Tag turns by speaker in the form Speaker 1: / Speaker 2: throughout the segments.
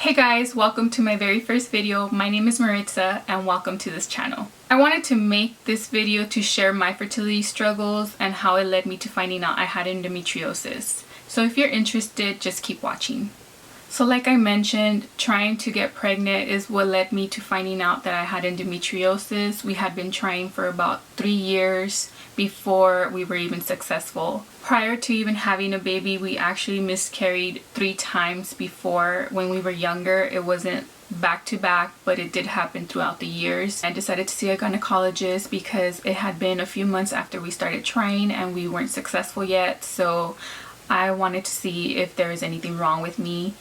Speaker 1: Hey guys, welcome to my very first video. My name is Maritza and welcome to this channel. I wanted to make this video to share my fertility struggles and how it led me to finding out I had endometriosis. So if you're interested, just keep watching. So like I mentioned, trying to get pregnant is what led me to finding out that I had endometriosis. We had been trying for about 3 years before we were even successful. Prior to even having a baby, we actually miscarried 3 times before when we were younger. It wasn't back to back, but it did happen throughout the years. I decided to see a gynecologist because it had been a few months after we started trying and we weren't successful yet. So I wanted to see if there was anything wrong with me.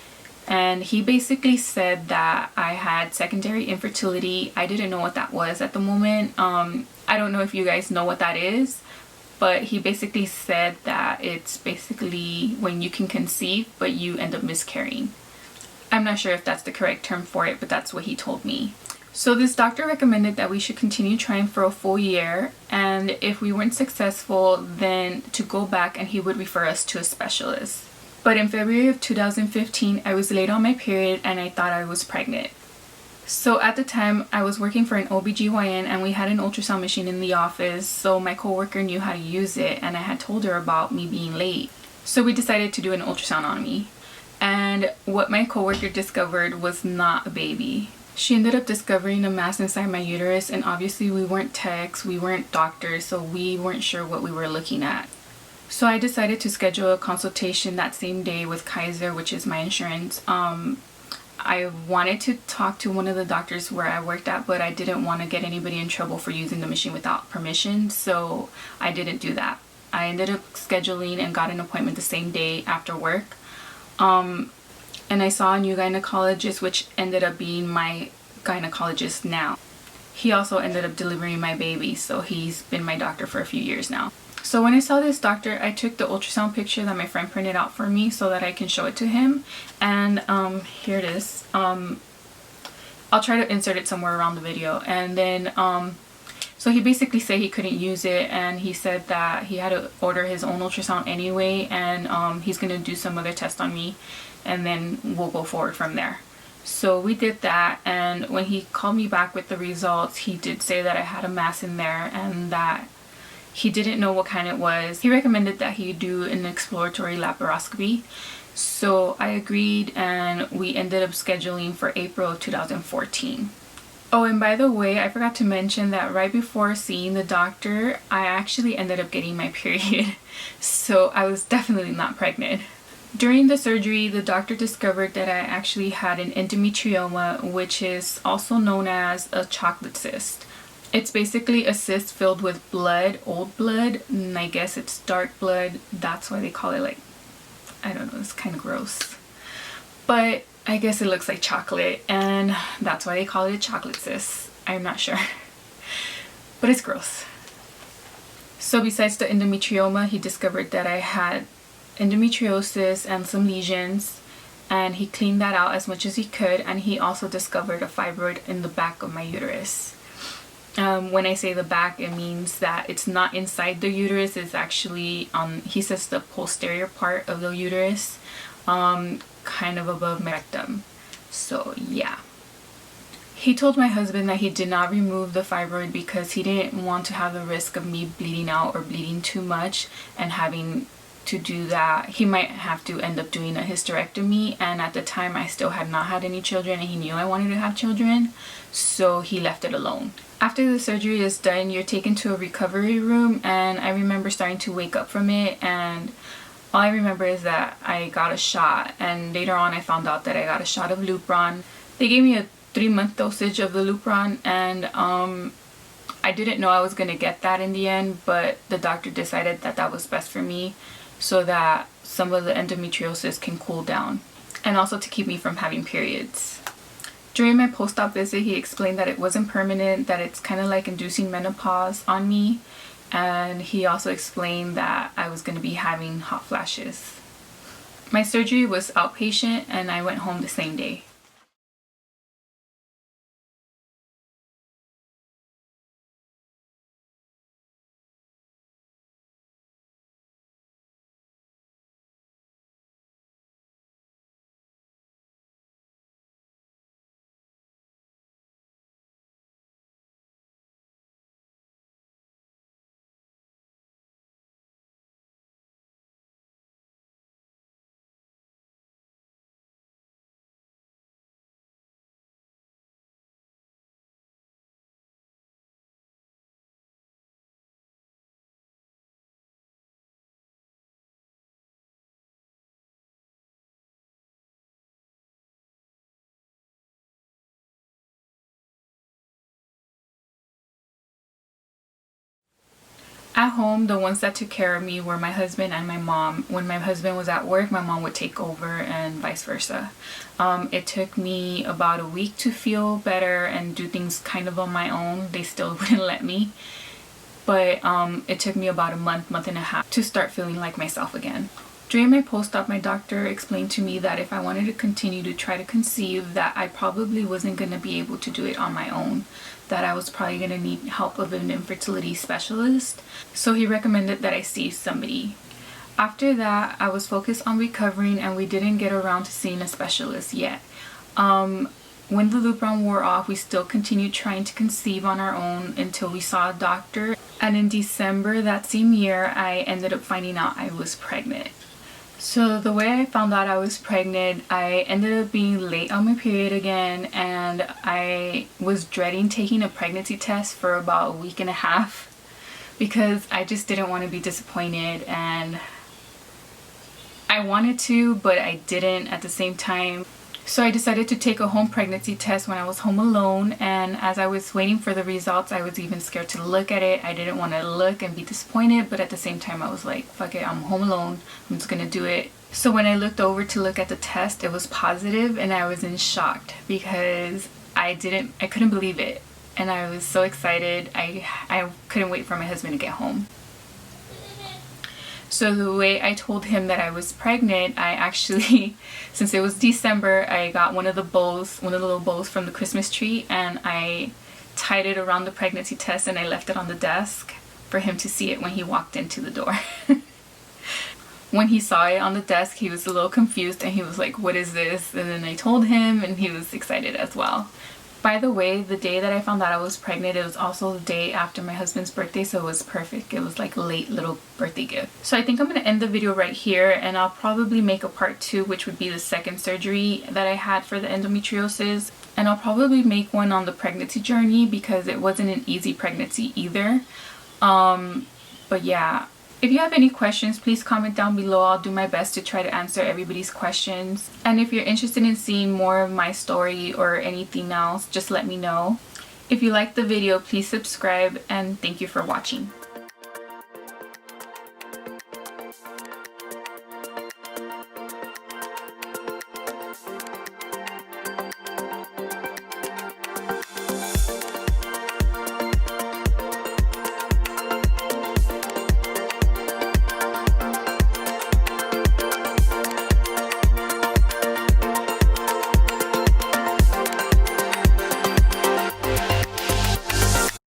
Speaker 1: And he basically said that I had secondary infertility. I didn't know what that was at the moment. I don't know if you guys know what that is, but he basically said that it's basically when you can conceive but you end up miscarrying. I'm not sure if that's the correct term for it, but that's what he told me. So this doctor recommended that we should continue trying for a full year, and if we weren't successful, then to go back and he would refer us to a specialist. But in February of 2015, I was late on my period and I thought I was pregnant. So at the time, I was working for an OBGYN and we had an ultrasound machine in the office, so my coworker knew how to use it and I had told her about me being late. So we decided to do an ultrasound on me. And what my coworker discovered was not a baby. She ended up discovering a mass inside my uterus, and obviously we weren't techs, we weren't doctors, so we weren't sure what we were looking at. So I decided to schedule a consultation that same day with Kaiser, which is my insurance. I wanted to talk to one of the doctors where I worked at, but I didn't want to get anybody in trouble for using the machine without permission, so I didn't do that. I ended up scheduling and got an appointment the same day after work. And I saw a new gynecologist, which ended up being my gynecologist now. He also ended up delivering my baby, so he's been my doctor for a few years now. So when I saw this doctor, I took the ultrasound picture that my friend printed out for me so that I can show it to him. And here it is. I'll try to insert it somewhere around the video. And then so he basically said he couldn't use it, and he said that he had to order his own ultrasound anyway, and he's going to do some other test on me and then we'll go forward from there. So we did that, and when he called me back with the results, he did say that I had a mass in there and that he didn't know what kind it was. He recommended that he do an exploratory laparoscopy. So I agreed and we ended up scheduling for April 2014. Oh, and by the way, I forgot to mention that right before seeing the doctor, I actually ended up getting my period. So I was definitely not pregnant. During the surgery, the doctor discovered that I actually had an endometrioma, which is also known as a chocolate cyst. It's basically a cyst filled with blood, old blood, and I guess it's dark blood. That's why they call it, like, I don't know, it's kind of gross. But I guess it looks like chocolate, and that's why they call it a chocolate cyst. I'm not sure. But it's gross. So besides the endometrioma, he discovered that I had endometriosis and some lesions, and he cleaned that out as much as he could, and he also discovered a fibroid in the back of my uterus. When I say the back, it means that it's not inside the uterus, it's actually he says the posterior part of the uterus, kind of above my rectum. So yeah. He told my husband that he did not remove the fibroid because he didn't want to have the risk of me bleeding out or bleeding too much, and having to do that, he might have to end up doing a hysterectomy, and at the time I still had not had any children and he knew I wanted to have children, so he left it alone. After the surgery is done, you're taken to a recovery room, and I remember starting to wake up from it, and all I remember is that I got a shot, and later on I found out that I got a shot of Lupron. They gave me a 3-month dosage of the Lupron, and I didn't know I was going to get that in the end, but the doctor decided that that was best for me so that some of the endometriosis can cool down, and also to keep me from having periods. During my post-op visit, he explained that it wasn't permanent, that it's kind of like inducing menopause on me, and he also explained that I was going to be having hot flashes. My surgery was outpatient and I went home the same day. At home, the ones that took care of me were my husband and my mom. When my husband was at work, my mom would take over and vice versa. It took me about a week to feel better and do things kind of on my own. They still wouldn't let me. But it took me about a month and a half to start feeling like myself again. During my post-op, my doctor explained to me that if I wanted to continue to try to conceive, that I probably wasn't going to be able to do it on my own, that I was probably going to need help of an infertility specialist. So he recommended that I see somebody. After that, I was focused on recovering, and we didn't get around to seeing a specialist yet. When the lupron wore off, we still continued trying to conceive on our own until we saw a doctor. And in December that same year, I ended up finding out I was pregnant. So the way I found out I was pregnant, I ended up being late on my period again, and I was dreading taking a pregnancy test for about a week and a half because I just didn't want to be disappointed, and I wanted to, but I didn't at the same time. So I decided to take a home pregnancy test when I was home alone, and as I was waiting for the results, I was even scared to look at it. I didn't want to look and be disappointed, but at the same time I was like, fuck it, I'm home alone, I'm just gonna do it. So when I looked over to look at the test, it was positive, and I was in shock because I couldn't believe it, and I was so excited. I couldn't wait for my husband to get home. So the way I told him that I was pregnant, I actually, since it was December, I got one of the little bows from the Christmas tree, and I tied it around the pregnancy test, and I left it on the desk for him to see it when he walked into the door. When he saw it on the desk, he was a little confused, and he was like, what is this? And then I told him, and he was excited as well. By the way, the day that I found out I was pregnant, it was also the day after my husband's birthday, so it was perfect. It was like a late little birthday gift. So I think I'm going to end the video right here, and I'll probably make a part 2, which would be the second surgery that I had for the endometriosis. And I'll probably make one on the pregnancy journey because it wasn't an easy pregnancy either. But yeah. If you have any questions, please comment down below. I'll do my best to try to answer everybody's questions. And if you're interested in seeing more of my story or anything else, just let me know. If you liked the video, please subscribe, and thank you for watching.